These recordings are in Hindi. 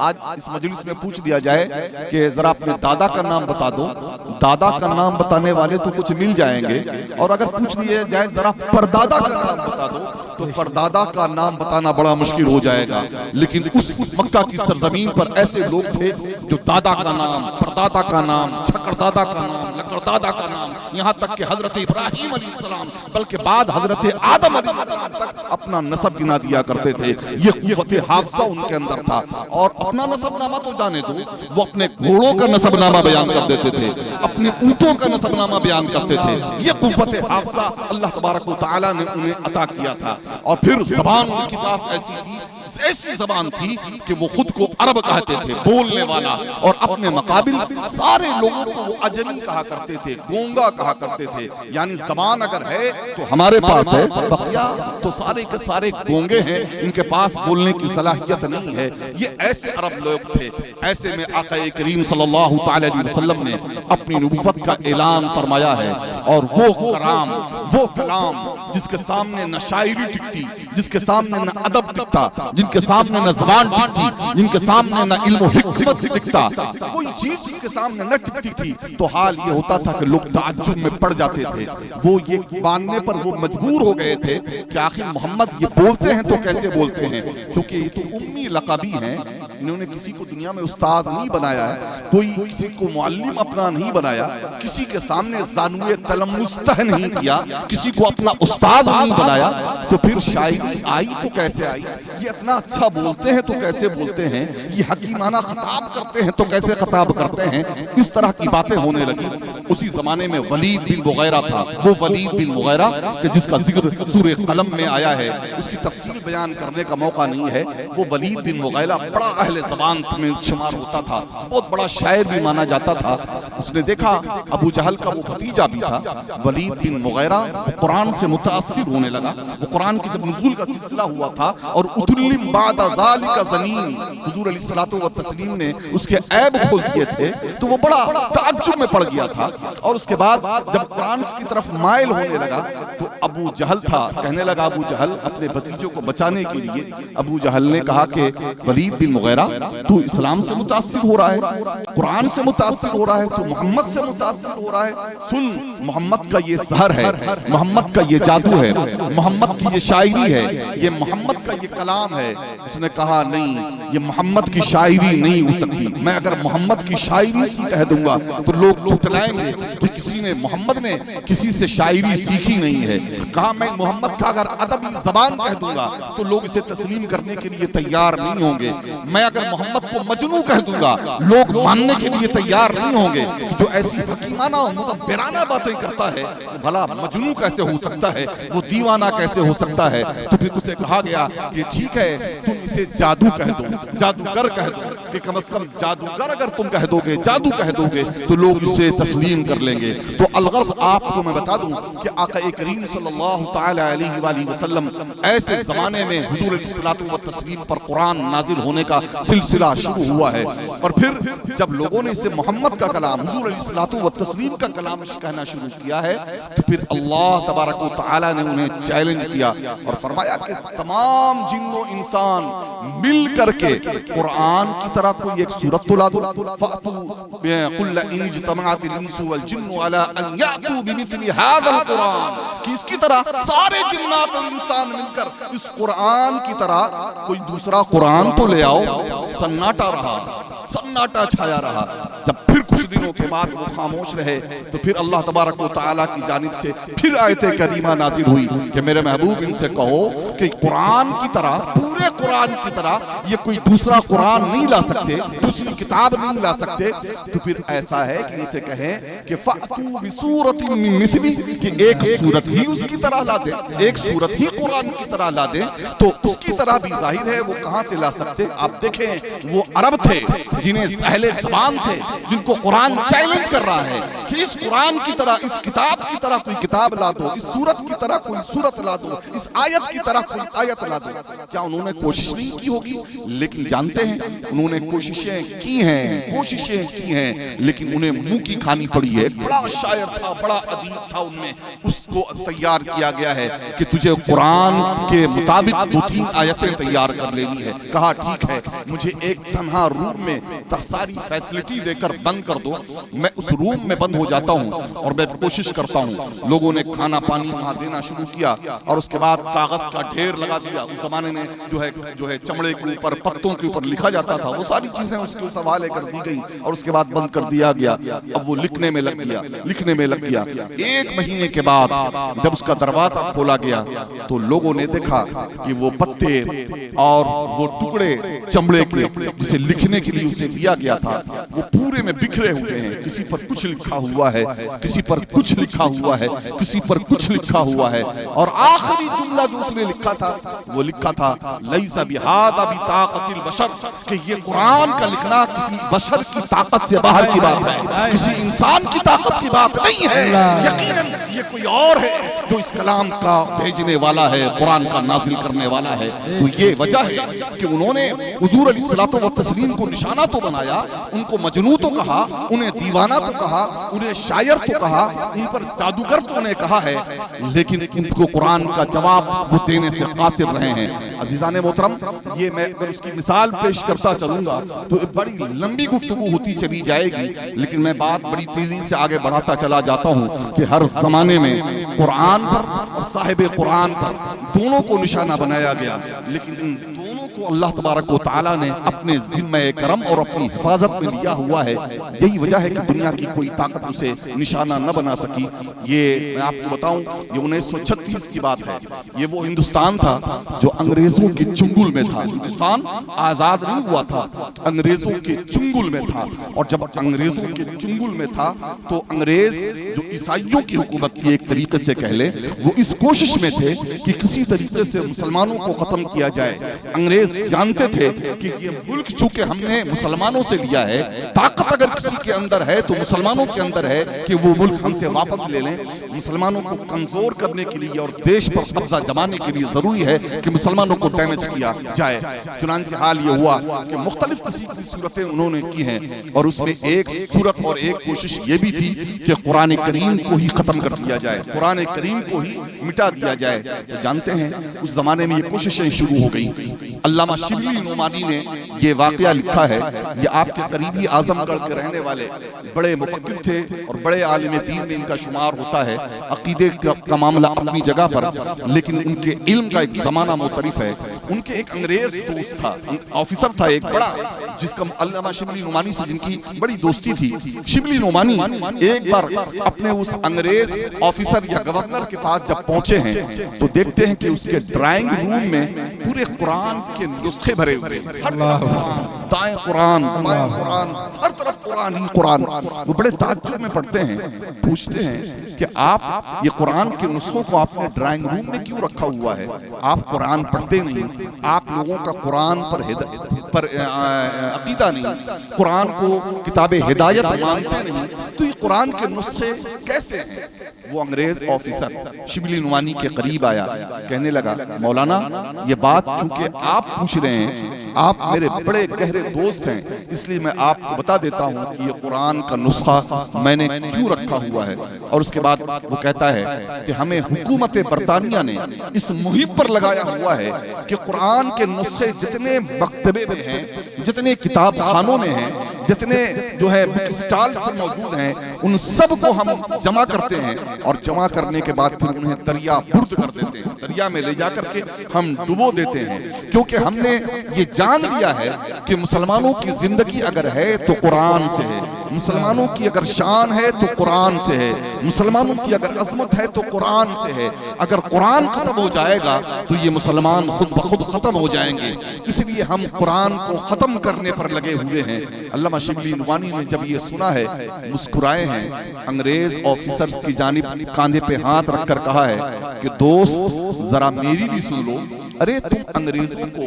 आज इस मजलिस में पूछ दिया जाए कि जरा अपने दादा का नाम बता दो, दादा का नाम बताने वाले तो कुछ मिल जाएंगे, और अगर पूछ दिया जाए जरा परदादा का नाम बता दो तो परदादा का नाम बताना बड़ा मुश्किल हो जाएगा। लेकिन उस मक्का की सरजमीन पर ऐसे लोग थे जो दादा का नाम, परदादा का नाम, छकरदादा का नाम, लकड़दादा का नाम, यहाँ तक कि हजरत इब्राहिम अलैहिस्सलाम बल्कि बाद हजरत आदम अलैहिस्सलाम तक अपना नसब गिना दिया करते थे। ये क़ुव्वत हाफ़िज़ा उनके अंदर था। और अपना नसबनामा तो जाने दो, वो अपने घोड़ों का नसबनामा बयान कर देते थे, अपने ऊँटों का नसबनामा बयान करते थे। ये क़ुव्वत हाफ़िज़ा अल्लाह तबारक व तआला ने उन्हें अता किया था। और फिर ज़बान उनके पास ऐसी ज़बान थी कि वो खुद को अरब कहते थे, बोलने वाला, और अपने मुकाबिल सारे लोगों को वो अजमी कहा करते थे, गूंगा कहा करते थे। यानी ज़बान अगर है तो हमारे पास है, बकिया तो सारे के सारे गूंगे हैं, इनके पास बोलने की सलाहियत नहीं है। ये ऐसे अरब लोग थे। ऐसे में आका करीम सल्लल्लाहु अलैहि वसल्लम ने अपनी नबूवत का ऐलान फरमाया है। और वो कराम, वो कलाम जिसके सामने न शायरी टिकती, जिसके सामने न अदब टिकता, जिनके सामने न ज़बान टिकती, जिनके सामने न इल्म हिकमत टिकता, कोई चीज जिसके सामने न टिकती थी, तो हाल ये होता था कि लोग ताज्जुब में पड़ जाते थे। वो ये मानने पर वो मजबूर हो गए थे कि आखिर मोहम्मद ये बोलते हैं तो कैसे बोलते हैं, क्योंकि ये तो उम्मी लक़बी हैं। इन्होंने किसी को दुनिया में उस्ताद नहीं बनाया है, कोई किसी को मुअल्लिम अपना नहीं बनाया, किसी के सामने ज़ानुए तलम्मुस्तह नहीं किया, किसी को अपना उस्ताद नहीं बनाया, तो फिर शायरी आई तो कैसे आई? ये इतना अच्छा बोलते हैं तो कैसे बोलते हैं, ये हकीमाना खिताब करते हैं तो कैसे खिताब करते हैं, इस तरह की बातें होने लगी। उसी जमाने में वलीद बिन मुगीरा था, वो वलीद बिन मुगीरा कि जिसका जिक्र सूरे कलम में आया है, उसकी तफसील बयान करने का मौका नहीं है। वो वलीद बिन मुगीरा बड़ा अहले ज़बान में शुमार होता था, बहुत बड़ा शायर भी माना जाता था। उसने देखा अबू जहल का वो भतीजा भी था वलीद बिन मुगीरा, कुरान से मुतासिर होने लगा। वो कुरान की जब नुज़ूल का सिलसिला हुआ था और उतुल्लिम बादा ज़ालिका ज़नीन, हुज़ूर अलैहिस्सलातु व तस्लीम ने उसके ऐब खोल दिए थे, तो वो बड़ा ताज्जुब में पड़ गया था। और उसके बाद जब कुरान की तरफ माइल होने लगा तो अबू जहल था, कहने लगा अबू जहल अपने भतीजों को बचाने के लिए, अबू जहल ने कहा कि वलीद बिन मुगीरा तू इस्लाम से मुतासिर हो रहा है, कुरान से मुतासिर हो रहा है, तू मोहम्मद से मुतासिर हो रहा है। सुन, मोहम्मद का ये सहर है, मोहम्मद का ये जादू है, मोहम्मद की ये शायरी है, ये मोहम्मद का ये कलाम है। उसने कहा नहीं, ये मोहम्मद की शायरी नहीं हो सकती। मैं अगर मोहम्मद की शायरी सी कह दूंगा तो लोग झुठलाएंगे कि किसी ने, मोहम्मद ने किसी से शायरी सीखी नहीं है। कहा मैं मोहम्मद का अगर अदबी ज़बान कह दूंगा तो लोग इसे तस्लीम करने के लिए तैयार नहीं होंगे। मैं अगर मोहम्मद को मजनू कह दूंगा लोग मानने के लिए तैयार नहीं होंगे। जो ऐसी हकीमाना मुतब्बिराना बातें करता है, भला मजनू कैसे हो सकता है, वो दीवाना कैसे हो सकता है? तो फिर उसे कहा गया कि ठीक है तुम इसे जादू कह दो, जादूगर कह दो, कि कम से कम जादूगर अगर तुम कह दोगे, जादू कह दोगे तो लोग इसे तस्लीम कर लेंगे। तो अलगर्ज़ आपको मैं बता दूं कि आका करीम सल्लल्लाहु तआला अलैहि वसल्लम ऐसे ज़माने में हुज़ूर अलैहिस्सलातु व तस्लीम पर कुरान नाजिल होने का सिलसिला शुरू हुआ है। और फिर जब लोगों ने इसे मोहम्मद का कलाम, हुज़ूर अलैहिस्सलातु व तस्लीम का कलाम कहना शुरू किया है, तो फिर अल्लाह तबारक व तआला ने उन्हें चैलेंज किया और फरमाया कि तमाम जिन्नो इंसान मिल करके कुरान की तरह कोई एक सूरत तो ला दो। कुल इन इज्तमाअतिल इंसु वल जिन्नु अला अन यातू बिमिस्लि हाज़ल कुरान, कि इसकी तरह सारे जिन्नात और इंसान मिलकर इस कुरान की तरह कोई दूसरा कुरान तो ले आओ। सन्नाटा रहा, सन्नाटा छाया रहा। जब फिर कुछ दिनों के बाद वो खामोश रहे तो फिर अल्लाह तबारक व तआला की जानिब से फिर आयत करीमा नाज़िल हुई कि मेरे महबूब इनसे कहो कि कुरान की तरह, पूरे कुरान की तरह ये कोई दूसरा कुरान नहीं ला सकते, दूसरी किताब नहीं ला सकते। तो फिर ऐसा है कि इनसे कहें कि फ़अतू बिसूरतिन मिन मिस्ली, कि एक सूरत ही उसकी तरह ला दे, एक सूरत ही कुरान की तरह ला दे। तो उसकी तरह भी जाहिर है वो कहाँ से ला सकते? आप देखें वो अरब थे जिन्हें अहले ज़बान थे, जिनको कुरान चैलेंज कर रहा है कि इस कुरान की तरह, इस किताब की तरह कोई किताब ला दो, इस सूरत की तरह कोई सूरत ला दो, इस आयत की तरह कोई आयत ला दो। क्या उन्होंने उन्होंने कोशिश नहीं की होगी, लेकिन जानते हैं उन्होंने कोशिशें की हैं, लेकिन उन्हें मुंह की खानी पड़ी है। एक बड़ा शायर था, बड़ा अदीब था, उनमें उसको तैयार किया गया है कि तुझे कुरान के मुताबिक 2-3 आयतें तैयार कर लेनी है। कहा ठीक है, मुझे एक तन्हा रूम में सारी फैसिलिटी देकर बंद कर दो, मैं उस रूम में बंद हो जाता हूँ और मैं कोशिश करता हूँ। लोगों ने खाना पानी वहाँ देना शुरू किया और उसके बाद कागज का ढेर लगा दिया। उस जमाने में जो है चमड़े के ऊपर, पत्तों के ऊपर लिखा जाता था, वो सारी चीजें उसके हवाले कर दी गई और उसके बाद बंद कर दिया गया। अब वो लिखने में लग गया। 1 महीने के बाद जब उसका दरवाजा खोला गया तो लोगों ने देखा कि वो पत्ते और वो टुकड़े चमड़े के जिसे लिखने के लिए उसे दिया गया था वो पूरे में बिखरे हुए हैं। किसी पर कुछ लिखा हुआ है, किसी पर कुछ लिखा हुआ है, किसी पर कुछ लिखा हुआ है। और आखिरी जुमला जो उसने लिखा था वो लिखा था लैसा बिहादा बिताकतिल बशर, कि ये कुरान का लिखना किसी बशर की ताकत से बाहर की बात है, किसी इंसान की ताकत की बात नहीं है। यकीनन ये कोई और है जो इस कलाम का भेजने वाला है, कुरान का नाजिल करने वाला है। तो ये वजह है कि उन्होंने हुजूर अलैहिस्सलातु व तस्लीम को निशाना तो बनाया, उनको मजनू तो कहा, उन्हें दीवाना तो कहा, उन्हें शायर तो कहा, उन पर जादूगर तो उन्हें कहा है, लेकिन उनको कुरान का जवाब वो देने से कासिर रहे हैं। अजीज़ाने मोहतरम, ये मैं उसकी मिसाल पेश करता चलूंगा तो बड़ी लंबी गुफ्तगू होती चली जाएगी, लेकिन मैं बात बड़ी तेजी से आगे बढ़ाता चला जाता हूँ कि हर जमाने में कुरान पर और साहिब कुरान पर दोनों को निशाना बनाया गया, लेकिन इन दोनों को अल्लाह तबारक व तआला ने अपने जिम्मे करम और अपनी हिफाजत में लिया हुआ है। यही वजह है कि दुनिया की कोई ताकत उसे निशाना न बना सकी। ये मैं आपको बताऊं, ये 1936 की बात है। ये वो हिंदुस्तान था जो अंग्रेजों के चुंगल में था। हिंदुस्तान आजाद नहीं हुआ था, अंग्रेजों के चुंगल में था। और जब अंग्रेजों के चुंगल में था तो अंग्रेज जो ईसाइयों की हुकूमत की एक तरीके से कह ले, वो इस कोशिश में थे कि किसी तरीके से मुसलमानों को खत्म किया जाए। अंग्रेज जानते थे कि ये मुल्क चूंकि हमने मुसलमानों से लिया है, ताकत अगर किसी के अंदर है तो मुसलमानों के अंदर है कि वो मुल्क हमसे वापस ले लें। मुसलमानों को कमजोर करने के लिए और देश पर कब्जा जमाने के लिए जरूरी है कि मुसलमानों को डैमेज किया जाए। चुनांचे हाल ये हुआ कि मुख्तलिफ किस्म की सूरतें उन्होंने की हैं और उसमें एक सूरत और एक कोशिश ये भी थी कि कुरान करीम को ही खत्म कर दिया जाए, कुरान करीम को ही मिटा दिया जाए। तो जानते हैं उस जमाने में ये कोशिशें शुरू हो गई। अल्लामा शिबली नोमानी ने ये वाकया लिखा है। ये आपके करीबी आजमगढ़ के रहने वाले बड़े मुफक्किर थे और बड़े आलिम दीन में इनका शुमार होता है। अकीदे का मामला अपनी जगह पर, लेकिन उनके इल्म का एक जमाना मुतरिफ है। उनके एक अंग्रेज दोस्त था, ऑफिसर था एक बड़ा, जिसका अल्लामा शिबली नोमानी से जिनकी बड़ी दोस्ती थी। शिबली नोमानी एक बार अपने उस अंग्रेज ऑफिसर या गवर्नर के पास जब पहुंचे हैं तो देखते हैं कि उसके ड्राइंग रूम में पूरे कुरान के नुस्खे भरे हुए, दाएं कुरान, बाएं कुरान, हर तरफ कुरान ही कुरान। वो बड़े ताज्जुब में पढ़ते हैं, पूछते हैं कि आप ये कुरान के नुस्खों को आपने ड्राइंग रूम में क्यों रखा हुआ है? आप कुरान पढ़ते नहीं, आप लोगों का कुरान पर अकीदा नहीं, कुरान को किताब हिदायत मानते नहीं, तो ये कुरान के नुस्खे कैसे हैं? वो अंग्रेज ऑफिसर शिबली नुमानी के करीब आया, कहने लगा मौलाना ये बात चूंकि आप पूछ रहे हैं, आप मेरे बड़े गहरे दोस्त हैं, इसलिए मैं आपको बता देता हूँ कि ये कुरान का नुस्खा मैंने क्यों रखा हुआ है। और उसके बाद वो कहता है कि हमें हुकूमत बरतानिया ने इस मुहिम पर लगाया हुआ है कि कुरान के नुस्खे जितने मकतबे में हैं, जितने किताब खानों में हैं, जितने जो है बुक स्टॉल पर मौजूद हैं, उन सब को हम जमा करते हैं और जमा करने के बाद फिर उन्हें दरिया बुर्द कर देते हैं, दरिया में ले जाकर के हम डुबो देते हैं। क्योंकि हमने ये जान लिया है कि मुसलमानों की जिंदगी अगर है तो कुरान से है, मुसलमानों की अगर शान है तो कुरान से है, मुसलमानों की अगर अजमत है तो कुरान से है। अगर कुरान खत्म हो जाएगा तो ये मुसलमान खुद ब खुद खत्म हो जाएंगे, इसलिए हम कुरान को खत्म करने पर लगे हुए हैं। अल्लामा शिबली नुमानी ने जब ये सुना है मुस्कुराए हैं। अंग्रेज ऑफिसर्स की जानिब कांधे पे हाथ रखकर कहा है कि दोस्त जरा मेरी भी सुन लो। अरे तुम अंग्रेजों को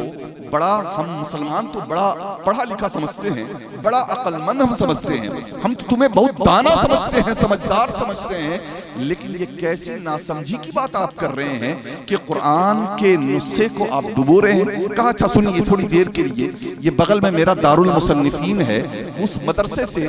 बड़ा, हम मुसलमान तो बड़ा पढ़ा लिखा समझते हैं, बड़ा अक्लमंद हम समझते हैं, हम तो तुम्हें बहुत दाना समझते हैं, समझदार समझते हैं, लेकिन ये कैसी नासमझी की बात आप कर रहे हैं कि कुरान के नुस्खे को आप डुबो रहे हैं। कहा अच्छा सुनिए थोड़ी देर के लिए, ये बगल में मेरा दारुल मुसन्निफीन है, उस मदरसे से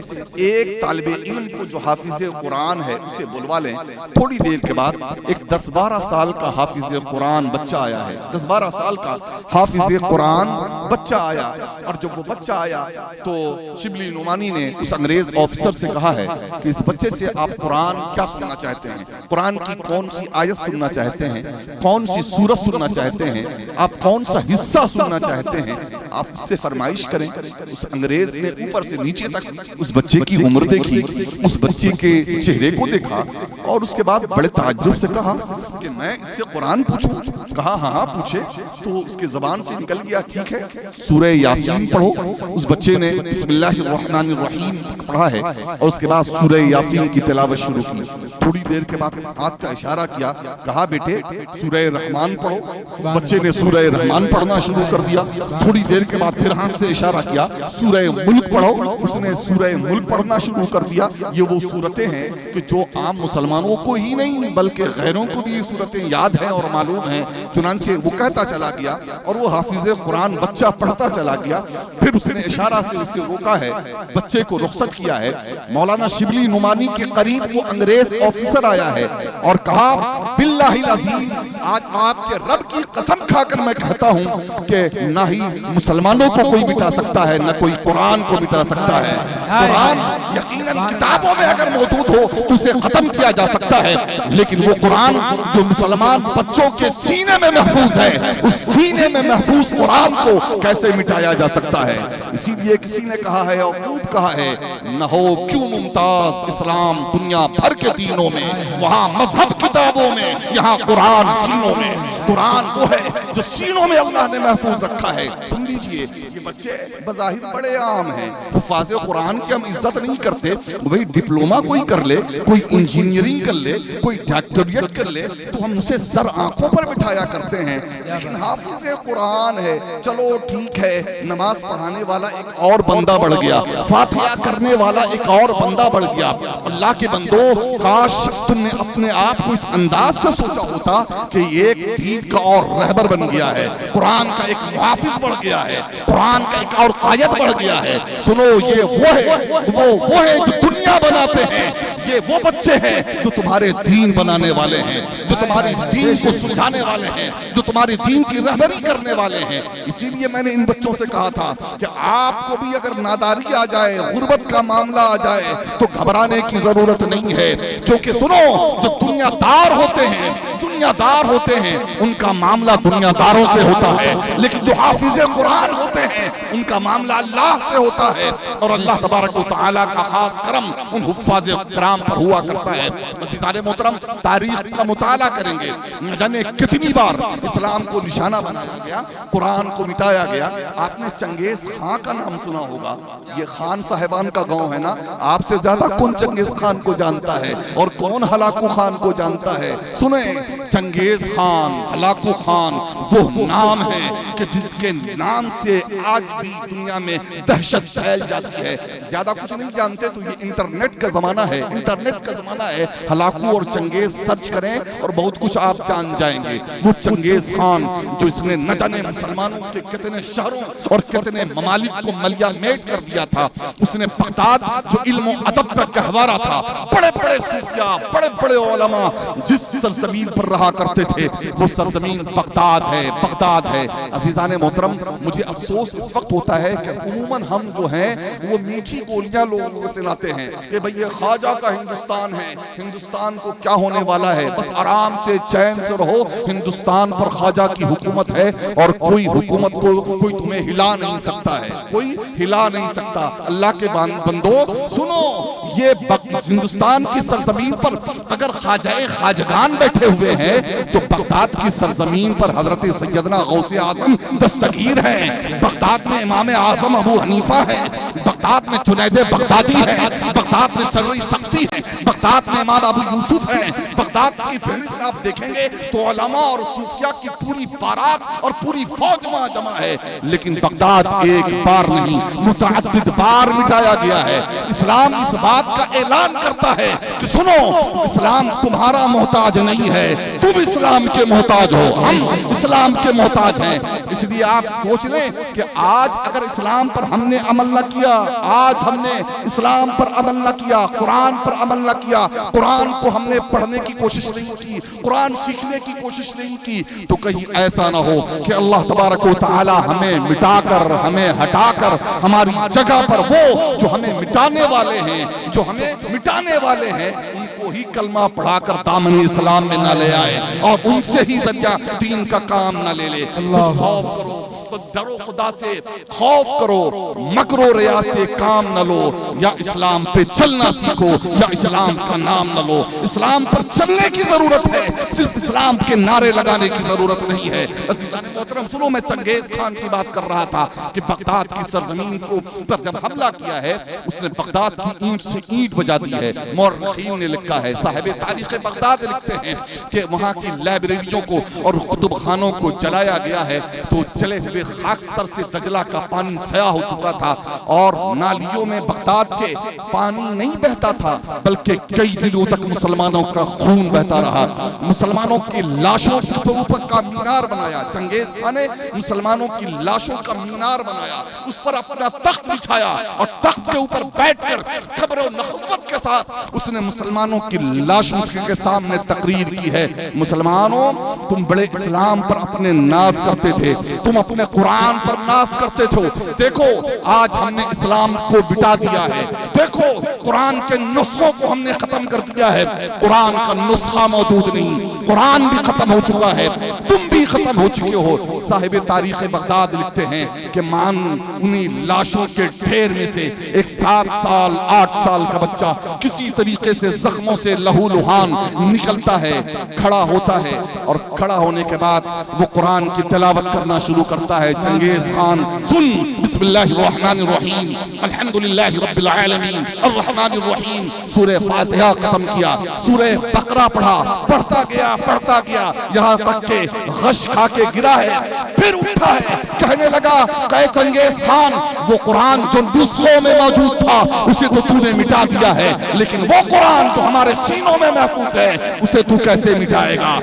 एक तालिबे इल्म को जो हाफिज कुरान है उसे बुलवा लें। थोड़ी देर के बाद एक 10-12 साल का हाफिज कुरान बच्चा आया है, 10-12 साल का हाफिज कुरान बच्चा आया। और जब वो बच्चा आया तो शिबली नुमानी ने उस अंग्रेज ऑफिसर से कहा है कि इस बच्चे से आप कुरान क्या सुनना चाहते हैं, कुरान की कौन सी आयत सुनना चाहते हैं, कौन सी सूरत सुनना चाहते हैं, आप कौन सा हिस्सा सुनना चाहते हैं, आप इससे फरमाइश करें। उस अंग्रेज ने ऊपर से नीचे तक उस बच्चे की उम्र देखी, उस बच्चे के चेहरे को देखा और उसके बाद बड़े ताज्जुब से कहा कि मैं इससे कुरान पूछूं। कहा हाँ हाँ पूछे। तो उसके जबान से निकल गया ठीक है सूरह यासीन पढ़ो। उस बच्चे ने बिस्मिल्लाहिर्रहमानिर्रहीम पढ़ा है और उसके बाद सूरह यासीन की तिलावत शुरू की। थोड़ी देर के बाद हाथ का इशारा किया, कहा बेटे सूरह रहमान पढ़ो। बच्चे ने सूरह रहमान पढ़ना शुरू कर दिया। थोड़ी देर के बाद फिर हाथ से इशारा किया, सूरह मुल्क पढ़ो। उसने सूरह मुल्क पढ़ना शुरू कर दिया। ये वो सूरतें हैं कि जो आम मुसलमानों को ही नहीं बल्कि गैरों को भी ये सूरतें याद हैं और मालूम हैं। चुनांचे वो कहता चला गया और वो हाफिज कुरान बच्चा पढ़ता चला गया। फिर उसने इशारा से उसे रोका है, बच्चे को रुखसत किया है। मौलाना शिबली नुमानी के करीब वो अंग्रेज ऑफिसर आया है और कहा बिल्लाहिल अज़ीम, आज आपके रब की कसम खाकर मैं कहता हूं कि ना ही मुसलमानों को कोई मिटा सकता है, न कोई कुरान को मिटा सकता है। कुरान यकीनन किताबों में अगर मौजूद हो तो उसे खत्म किया जा सकता है, लेकिन वो कुरान जो मुसलमान बच्चों के सीने में महफूज है, उस सीने में महफूज कुरान को कैसे मिटाया जा सकता है। इसीलिए किसी ने कहा है और खूब कहा है, न हो क्यों मुमताज इस्लाम दुनिया भर के दीनों में, वहां मजहब किताबों में, यहाँ कुरान सीनों में। कुरान वो है जो सीनों में अल्लाह ने महफूज रखा है। सुन लीजिए, ये बच्चे बज़ाहिर बड़े आम हैं, हुफ़ाज़ कुरान की हम इज्जत नहीं करते। वही डिप्लोमा कोई कर ले, कोई इंजीनियरिंग कर ले, कोई डॉक्टरेट कर ले तो हम उसे सर आंखों पर बिठाया करते हैं। लेकिन हाफिज कुरान है, चलो ठीक है, नमाज पढ़ाने वाला एक और बंदा बढ़ गया, फातिहा करने वाला एक और बंदा बढ़ गया। अल्लाह के बंदो, काश तुमने अपने आप को इस अंदाज से सोचा होता कि एक दीन का और रहबर बन गया है, कुरान का एक मुहाफिज बढ़ गया है, कुरान का एक और कायद बढ़ गया है। सुनो, ये वो है जो दुनिया बनाते हैं, ये वो बच्चे हैं जो तुम्हारे दीन बनाने वाले हैं, जो तुम्हारे दीन को सुलझाने वाले हैं, जो तुम्हारी दीन की रहबरी करने वाले हैं। इसीलिए मैंने इन बच्चों से कहा था कि आपको भी अगर नादारी आ जाए, गुर्बत का मामला आ जाए तो घबराने की जरूरत नहीं है, क्योंकि सुनो, जो दुनियादार होते हैं उनका मामला दुनियादारों से होता है, लेकिन जो हाफिज कुरान होते हैं उनका मामला अल्लाह से होता है। और अल्लाह तबारक व तआला का खास करम उन हुफ्फाज़ किराम पर हुआ करता है। अज़ीज़ान मोहतरम, तारीख का मुताला करेंगे, न जाने कितनी बार इस्लाम को निशाना बनाया गया, कुरान को मिटाया गया। आपने चंगेज खां का नाम सुना होगा, ये खान साहिबान का गांव है ना। आपसे ज्यादा कौन चंगेज खान को जानता है और कौन हलाकू खान को जानता है? सुने, चंगेज खान, हलाकू खान वो नाम है कि जिसके नाम से आज भी दुनिया में दहशत फैल जाती है। ज्यादा कुछ नहीं जानते तो ये इंटरनेट का जमाना है, इंटरनेट का जमाना है। हलाकू और चंगेज सर्च करें और बहुत कुछ आप जान जाएंगे। वो चंगेज खान जो इसने न जाने मुसलमानों के कितने शहरों और कितने ममालिक को मलियामेट कर दिया था। उसने बगदाद जो इल्म और अदब का गहवारा था, बड़े बड़े सूफिया, बड़े बड़े उलमा जिस सरजमीन पर रहा करते थे वो सरजमीन बगदाद है, बगदाद है। अजीजान मोहतरम, मुझे अफसोस इस वक्त होता है कि उमूमन हम जो हैं वो मीठी गोलियां लोगों को सुनाते हैं कि भाई ये ख्वाजा का हिंदुस्तान है, हिंदुस्तान को क्या होने वाला है, बस आराम से चैन से रहो, हिंदुस्तान पर ख्वाजा की हुकूमत है और कोई हुकूमत को कोई तुम्हें हिला नहीं सकता है, कोई हिला नहीं सकता। अल्लाह के बंदो सुनो, ये हिंदुस्तान की सरजमीन पर अगर ख्वाजाए खाजगान बैठे हुए हैं तो बगदाद की सरजमीन पर हजरत सैयदना गौसे आजम दस्तगीर हैं, बगदाद में इमाम आजम अबू हनीफा है, बगदाद में जुनैद बगदादी है, बगदाद में सरवरी सख्ती है, बगदाद में इमाम अबू यूसुफ है। बगदाद की फहरिस्त आप देखेंगे तो उलमा और सूफिया की पूरी बारात और पूरी फौज वहां जमा है। लेकिन बगदाद एक बार नहीं मुतअद्दिद बार मिटाया गया है। इस्लाम इस बात का ऐलान करता है कि सुनो, इस्लाम तुम्हारा मोहताज नहीं है, तुम इस्लाम के मोहताज हो, हम इस्लाम के मोहताज हैं। इसलिए आप सोच लें कि आज अगर इस्लाम पर हमने अमल न किया, आज हमने इस्लाम पर अमल न किया, कुरान पर अमल न किया, कुरान को हमने पढ़ने की कोशिश नहीं की, कुरान सीखने की कोशिश नहीं की, तो कहीं ऐसा ना हो कि अल्लाह तबारक व तआला हमें मिटाकर, हमें हटाकर हमारी जगह पर वो जो हमें मिटाने वाले हैं, जो हमें मिटाने वाले हैं, उनको ही कलमा पढ़ाकर दामन इस्लाम में न ले आए और उनसे ही जरिया दीन का काम न ले ले। कुछ खौफ करो तो डरो खुदा से, खौफ करो मकरो रिया से काम न लो, या इस्लाम पे चलना सीखो या इस्लाम का नाम न लो। इस्लाम पर चलने की जरूरत है, सिर्फ इस्लाम के नारे लगाने की जरूरत नहीं है। अज़ीज़ान मोहतरम सुनो, मैं चंगेज खान की बात कर रहा था कि बगदाद की सरजमीन को पर जब हमला किया है, उसने बगदाद की ईंट से ईंट बजा दी है। मौर्रिखीन ने लिखा है, साहिब तारीख बगदाद लिखते हैं कि वहाँ की लाइब्रेरियों को और कुतुब खानों को जलाया गया है, तो जले हुए खाकस्तर से दजला का पानी सया हो चुका था और नालियों में बगदाद के पानी नहीं बहता था, बल्कि कई दिनों तक मुसलमानों का खून बहता रहा। मुसलमानों की लाशों के ऊपर का मीनार बनाया, चंगेज खान ने मुसलमानों की लाशों का मीनार बनाया, उस पर अपना तख्त बिछाया और तख्त के ऊपर बैठकर खबर नखवत के साथ उसने मुसलमानों की लाशों के सामने तकरीर की है, मुसलमानों तुम बड़े इस्लाम पर अपने नाज करते थे, तुम अपने कुरान पर नाज करते थे, देखो आज हमने इस्लाम को बिटा दिया है, देखो कुरान के नुस्खों को हमने खत्म कर दिया है, कुरान का नुस्खा मौजूद नहीं, कुरान भी खत्म हो चुका है, तुम भी खत्म हो चुके हो। साहिब तारीख बगदाद लिखते हैं कि मान उन्हीं लाशों के ढेर में से एक 7 साल 8 साल का बच्चा किसी तरीके से जख्मों से लहूलुहान निकलता है, खड़ा होता है और खड़ा होने के बाद वो कुरान की तिलावत करना शुरू करता है। चंगेज खान सुन, बिस्मिल्लाहिर्रहमानिर्रहीम, अल्हम्दुलिल्लाहि रब्बिल आलमीन, अर्रहमानिर्रहीम, सूरह फातिहा खत्म किया, सूरह बकरा पढ़ा, पढ़ता गया यहाँ तक के गश खा के गिरा है, फिर उठा है, कहने लगा कहे चंगेज खान वो कुरान जो नुस्खों में मौजूद था उसे तो तूने मिटा दिया है, लेकिन वो कुरान जो हमारे सीनों में महफूज है उसे तू कैसे मिटाएगा?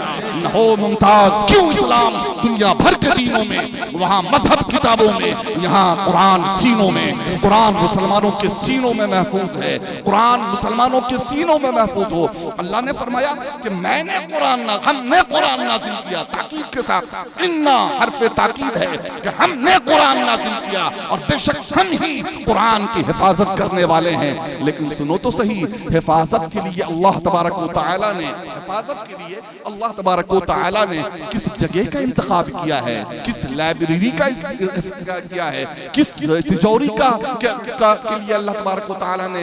हो मुमताज, क्यों इस्लाम दुनिया भर के दीनों में, वहाँ मजहब किताबों में, यहाँ कुरान सीनों में, कुरान मुसलमानों के सीनों में महफूज है, कुरान मुसलमानों के सीनों में महफूज हो। अल्लाह ने फरमाया कि हमने कुरान नाज़िल किया, ताकीद के साथ, इन्ना हर्फ ताकीद है कि हमने कुरान नाज़िल किया और बेशक हम ही कुरान की हिफाजत करने वाले हैं। लेकिन सुनो तो सही, हिफाजत के लिए अल्लाह तबारक व तआला ने, हिफाजत के लिए अल्लाह तबारक व तआला ने किस जगह का इंतखाब किया है, किस लाइब्रेरी का किया है, किस तिजोरी का के लिए अल्लाह तबारक व तआला ने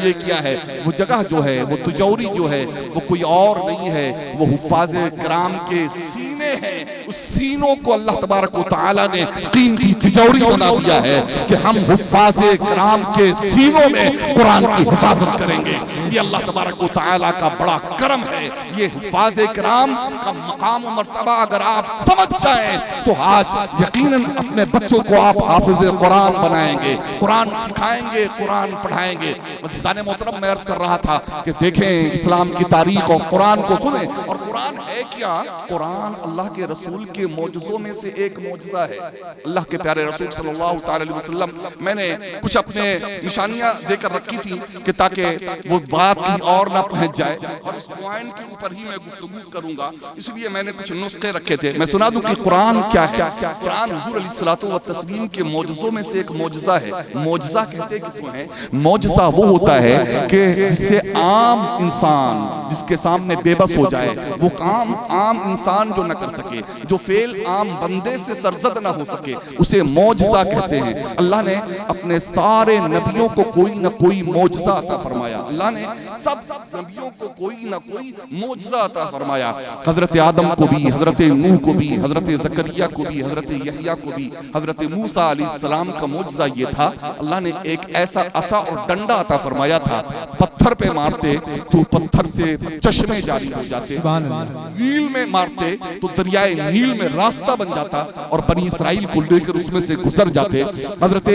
ये किया है। वो जगह जो है, वो तिजोरी जो है, वो कोई और नहीं है, वो हुफ्फाज़े किराम के सीने हैं। उस सीनों को अल्लाह तबारक व तआला ने कीमती तिजोरी बना दिया है कि हम हुफ्फाज़े किराम के सीनों में कुरान की हिफाजत करेंगे। ये अल्लाह तबारक व तआला का बड़ा करम है। ये हुफ्फाज़े किराम का मकाम और मर्तबा अगर आप समझ जाएं तो आज यकीनन अपने बच्चों को आप हाफिज़े कुरान बनाएंगे, कुरान सिखाएंगे, कुरान पढ़ाएंगे। अज़ीज़ान मोहतरम, मैं अर्ज़ कर रहा था कि देखें इस्लाम की तारीख और कुरान को सुने। और कुरान है क्या? कुरान अल्लाह के रसूल के मौजज़ों में से एक मौजज़ा है। अल्लाह के प्यारे रसूल सल्लल्लाहु अलैहि वसल्लम, मैंने कुछ अपने निशानियां देकर रखी थी कि ताकि वो बात की और ना पहुंच जाए, और इस पॉइंट के ऊपर ही मैं गुफ्तगू करूंगा, इसलिए मैंने कुछ नुस्खे रखे थे। मैं सुना दूं कि कुरान क्या है। कुरान हुजूर अलैहिस्सलातु व तस्लीम के मौजज़ों में से एक मौजज़ा है। मौजज़ा कहते किसको है? मौजज़ा वो होता है कि जिससे आम इंसान जिसके सामने बेबस हो जाए, वो काम आम इंसान जो न कर सके, जो फेल आम बंदे से सरजद ना हो सके, उसे मौजज़ा कहते हैं। अल्लाह ने अपने सारे नबियों को कोई ना कोई मौजज़ा अता फरमाया। अल्लाह ने सब नबियों को कोई ना कोई मौजज़ा अता फरमाया। हजरत आदम को भी, हजरत नूह को भी, हजरत ज़करिया को भी, हजरत यहया को भी, हजरत मूसा अलैहिस्सलाम का मौजज़ा ये था, अल्लाह ने एक ऐसा असा और डंडा अता फरमाया था, पत्थर पे मारते तो पत्थर से चश्मे जारी हो जाते, नील में मारते तो दरियाए नील में रास्ता बन जाता और बनी इसराइल को लेकर उसमें से गुजर जाते। हजरत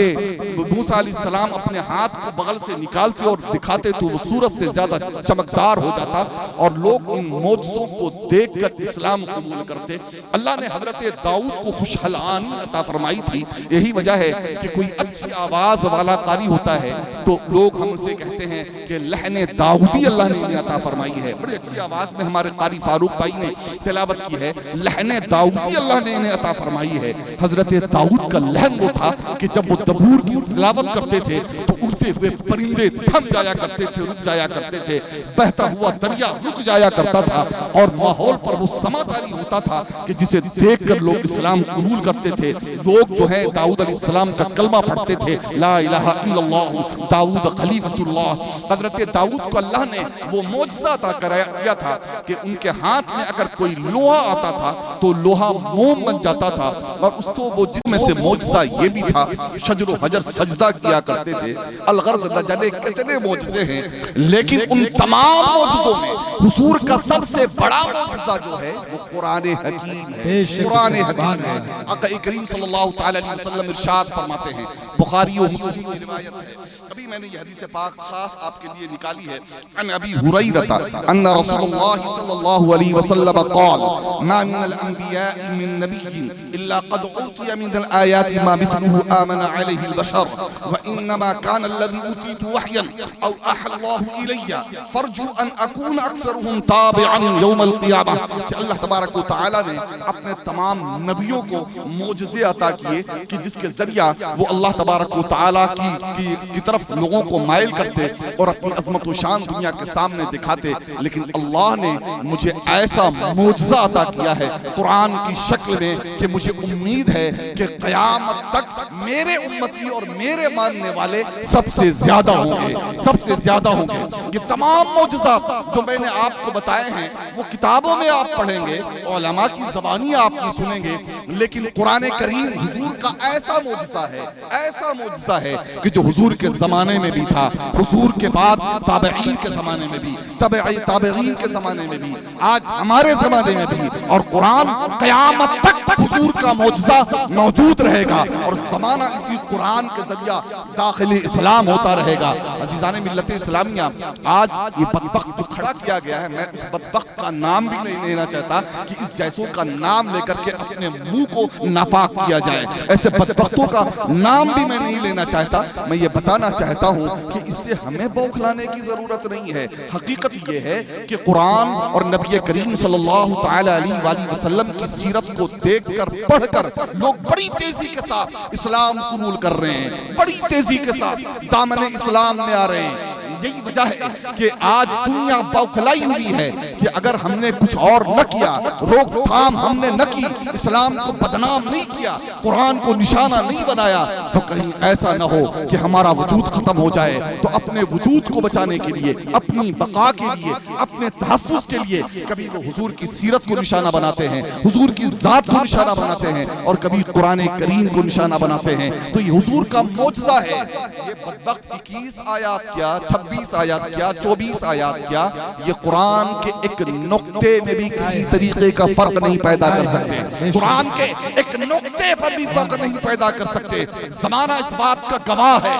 मूसा अलैहिस्सलाम अपने हाथ को बगल से निकालते और दिखाते तो वो सूरज से ज्यादा चमकदार हो जाता और लोग इन मौजज़ों को देखकर इस्लाम कबूल करते। अल्लाह ने हजरत दाऊद को खुशहलानी अता फरमाई थी। यही वजह है कि कोई अच्छी आवाज वाला कारी होता है तो लोग हमसे कहते हैं कि लहने दाऊदी अल्लाह ने इन्हें अता फरमाई है। बड़ी अच्छी आवाज में हमारे कारी फारूक भाई ने तिलावत की है, लहने दाऊदी अल्लाह ने इन्हें अता फरमाई है। हजरत दाऊद का लहन वो था कि जब वो तबूर की तिलावत करते थे तो उड़ते हुए परिंदे थम जाया करते थे, रुक जाया करते थे, बहता हुआ दरिया रुक जाया करता था और माहौल पर वो समातारी होता था कि जिसे देखकर लोग इस्लाम कबूल करते थे। लोग जो है दाऊद अलैहिस्सलाम का कलमा पढ़ते थे, ला इलाहा इल्लल्लाह दाऊद खलीफतुल्लाह। हजरत दाऊद को अल्लाह ने वो मौजज़ा अता किया था कि उनके हाथ में अगर कोई लोहा आता था तो लोहा मोम बन जाता था और उसको वो जिसमें से मौजज़ा ये भी था, शजर हजर सजदा किया करते थे। अलगर्ज न जाने कितने मौजज़े हैं, लेकिन उन तमाम मौजज़ों में हुजूर का सबसे बड़ा मौजज़ा जो है वो कुरान हकीम है। कुरान हकीम है। आका करीम सल्लल्लाहु तआला अलैहि वसल्लम इरशाद फरमाते हैं, बुखारी और मुस्लिम की रिवायत है, अभी मैंने यह हदीस पाक खास आपके लिए निकाली है, अन अबी हुरैरा अन्ना रसूलुल्लाह सल्लल्लाहु अलैहि वसल्लम क़ाल मा मिनल अंबिया मिन नबिय्यिन इल्ला क़द उतिया मिनल आयाति मा मिथलुहु आमना अलैहि अल-बशर व इन्नमा कान अल्लज़ी उतीतु वहयन औ अहल्लाहु इलैया फरजू अन अकून अक्सरुहुम ताबिअन यौमल क़ियामह। कि अल्लाह तबारक व तआला ने अपने तमाम नबियों को मौजज़े अता किए कि जिसके जरिया वो अल्लाह तबारक व तआला की तरफ लोगों को माइल करते और अपनी अज़मत व शान दुनिया के सामने दिखाते। लेकिन अल्लाह ने मुझे ऐसा मौजज़ा अता किया है कुरान की शक्ल में कि मुझे उम्मीद है कि क़यामत तक मेरे उम्मती और मेरे मानने वाले सबसे ज्यादा होंगे, सबसे ज्यादा होंगे। ये तमाम मौजज़ा जो मैंने आपको बताए हैं वो किताबों में आप पढ़ेंगे, उलमा की ज़बानी आप सुनेंगे, लेकिन कुरान करीम हुजूर का ऐसा मौजज़ा है, ऐसा मौजज़ा है कि जो हुजूर के ज़माने में भी था, हुजूर के बाद ताबईन के ज़माने में भी, ताबईन के ज़माने में भी, आज हमारे ज़माने में भी, और कुरान क़यामत तक हुजूर का मौजज़ा मौजूद रहेगा और ज़माना इसी कुरान के जरिया दाखिल इस्लाम होता रहेगा। अज़ीज़ाने मिल्लत इस्लामिया, आज ये बदबख्त जो खड़ा किया गया है, मैं उस बदबख्त का नाम भी नहीं लेना चाहता कि इस जैसों का नाम लेकर के अपने मुंह को नापाक किया जाए। ऐसे बदबख्तों का नाम भी मैं नहीं लेना चाहता। मैं ये बताना चाहता हूँ कि इससे हमें बौखलाने की जरूरत नहीं है। हकीकत ये है कि कुरान और नबी करीम सल्लल्लाहु तआला अलैहि वसल्लम की सीरत को देखकर पढ़कर लोग बड़ी तेजी के साथ इस्लाम कबूल कर रहे हैं, बड़ी तेजी के साथ दामन इस्लाम में आ रहे हैं। यही वजह है कि आज दुनिया बौखलाई हुई है कि अगर हमने कुछ और न किया, रोकथाम हमने न की, इस्लाम को बदनाम नहीं किया, कुरान को निशाना नहीं बनाया, तो कहीं ऐसा न हो कि हमारा वजूद खत्म हो जाए। तो अपने वजूद को बचाने के लिए, अपनी बका के लिए, अपने तहफ़्फ़ुज़ के लिए कभी वो हुजूर की सीरत को निशाना बनाते हैं, हुजूर की ज़ात को निशाना बनाते हैं, और कभी कुरान करीम को निशाना बनाते हैं। तो ये हुजूर का मौजज़ा है। ये बदबख्त 21 आयात क्या, 26 आयात क्या, 24 आयात क्या, ये कुरान के एक नुक्ते में भी किसी तरीके का फर्क नहीं पैदा कर सकते। कुरान के एक नुक्ते पर भी फर्क नहीं पैदा कर सकते। ज़माना इस बात का गवाह है,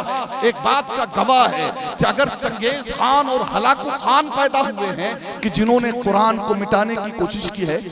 एक बात का गवाह है कि अगर चंगेज खान और हलाकू खान पैदा हुए हैं कि जिन्होंने कुरान को मिटाने की कोशिश की है,